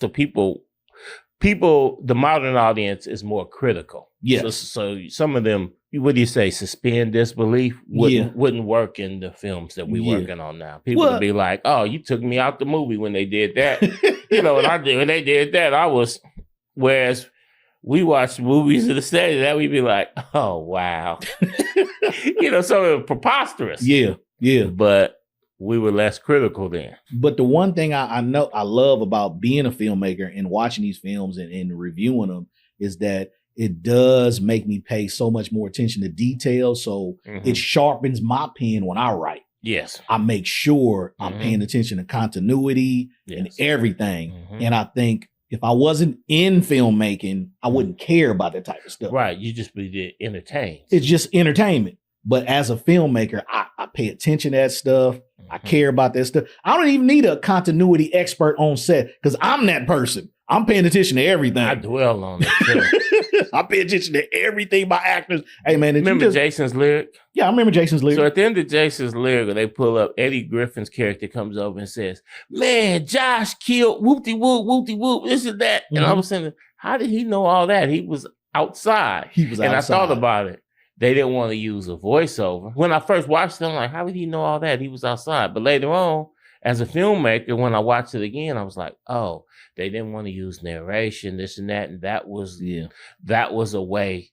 So people, the modern audience is more critical. Yes. So some of them, what do you say, suspend disbelief wouldn't work in the films that we're working on now. People would be like, oh, you took me out the movie when they did that. When they did that, whereas we watch movies in the States, that we'd be like, oh, wow. Some of it preposterous. Yeah. But we were less critical then. But the one thing I know I love about being a filmmaker and watching these films and reviewing them is that it does make me pay so much more attention to detail. So it sharpens my pen when I write. Yes. I make sure I'm paying attention to continuity and everything. And I think if I wasn't in filmmaking, I wouldn't care about that type of stuff. Right. You just be entertained. It's just entertainment. But as a filmmaker, I pay attention to that stuff. I care about that stuff. I don't even need a continuity expert on set because I'm that person. I'm paying attention to everything. I dwell on it. I pay attention to everything by actors. Hey, man. Remember Jason's lyric? Yeah, I remember Jason's lyric. So at the end of Jason's lyric, when they pull up, Eddie Griffin's character comes over and says, man, Josh killed whoop-de-whoop, this and that. And I was saying, how did he know all that? He was outside. And I thought about it. They didn't want to use a voiceover. When I first watched it, I'm like, how did he know all that? He was outside. But later on, as a filmmaker, when I watched it again, I was like, oh, they didn't want to use narration, this and that. And that was a way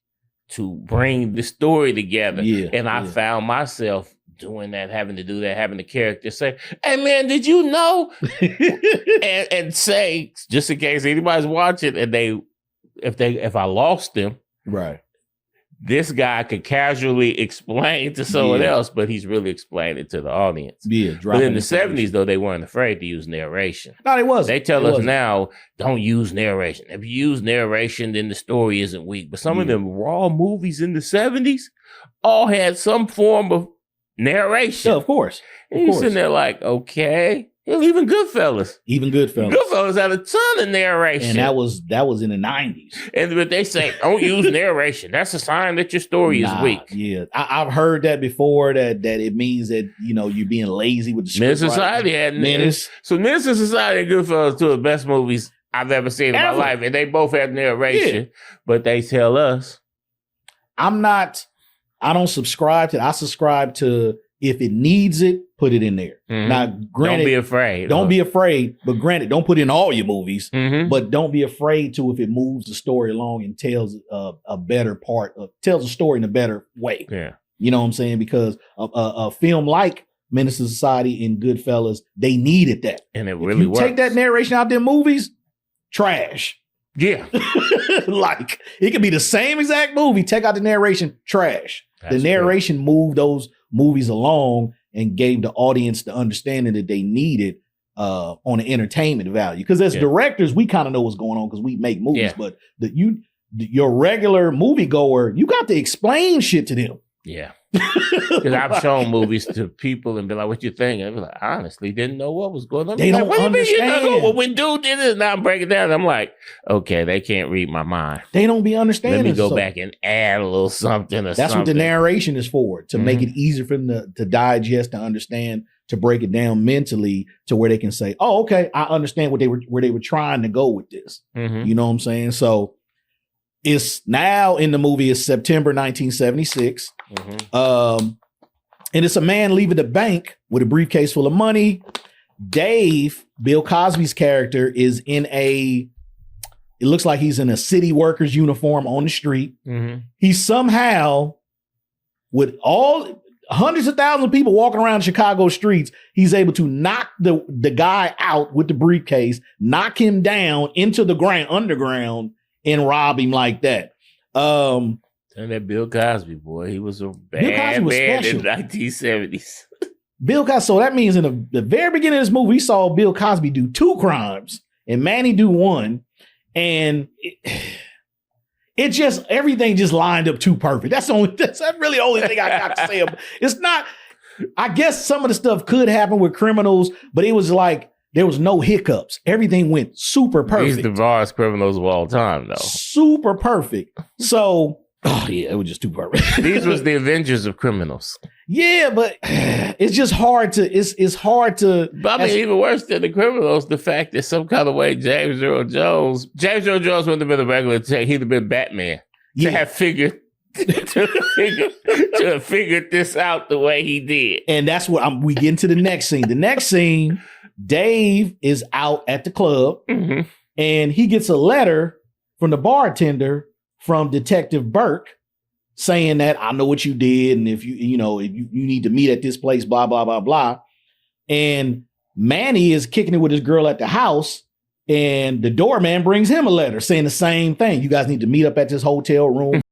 to bring the story together. And I found myself doing that, having to do that, having the character say, hey, man, did you know? and say, just in case anybody's watching, and if I lost them, right. This guy could casually explain to someone else, but he's really explaining to the audience. But in the 70s, though, they weren't afraid to use narration. No, they wasn't. They tell us now, don't use narration. If you use narration, then the story isn't weak. But some of them raw movies in the 70s all had some form of narration. Yeah, of course. And you're sitting there like, okay. Even Goodfellas. Goodfellas had a ton of narration. And that was in the 90s. But they say, don't use narration. That's a sign that your story is weak. Yeah. I've heard that before, that it means that, you're being lazy with the script. Menace Society had Menace. So Menace Society and Goodfellas are two of the best movies I've ever seen in my life. And they both have narration. But they tell us. I don't subscribe to it. I subscribe to, if it needs it, put it in there. Now, granted, don't be afraid. Don't be afraid. But granted, don't put it in all your movies. But don't be afraid to, if it moves the story along and tells tells a story in a better way. Yeah, you know what I'm saying? Because a film like Menace to Society and Goodfellas, they needed that, and it really works. Take that narration out their movies, trash. Yeah, like it could be the same exact movie. Take out the narration, trash. The narration moved those movies along and gave the audience the understanding that they needed on the entertainment value. Because as directors, we kind of know what's going on because we make movies, but your regular moviegoer, you got to explain shit to them. Yeah. Because I've shown movies to people and be like, what you think? And I'd be like, I honestly didn't know what was going on. They don't understand. Well, when dude did it, now I'm breaking down. I'm like, okay, they can't read my mind. They don't be understanding. Let me go back and add a little something or That's something. What the narration is for, to make it easier for them to digest, to understand, to break it down mentally to where they can say, oh, okay, I understand where they were trying to go with this. You know what I'm saying? So it's now in the movie is September 1976. And it's a man leaving the bank with a briefcase full of money. Dave, Bill Cosby's character, is it looks like he's in a city worker's uniform on the street. He somehow, with all hundreds of thousands of people walking around Chicago streets, he's able to knock the guy out with the briefcase, knock him down into the underground, and rob him like that. And that Bill Cosby, boy, he was a bad man in the 1970s. Bill Cosby, so that means in the very beginning of this movie, we saw Bill Cosby do 2 crimes and Manny do 1. And it just, everything just lined up too perfect. That's really the only thing I got to say. It's not, I guess some of the stuff could happen with criminals, but it was like, there was no hiccups. Everything went super perfect. These the best criminals of all time, though. Super perfect. So, oh yeah, it was just too perfect. These was the Avengers of criminals. Yeah, but it's just hard to. It's hard to. But I mean, even worse than the criminals, the fact that some kind of way James Earl Jones wouldn't have been a regular detective. He'd have been Batman to have figured to have figured this out the way he did. And that's what we get into the next scene. The next scene, Dave is out at the club and he gets a letter from the bartender from Detective Burke saying that I know what you did. And if you need to meet at this place, blah, blah, blah, blah. And Manny is kicking it with his girl at the house. And the doorman brings him a letter saying the same thing. You guys need to meet up at this hotel room.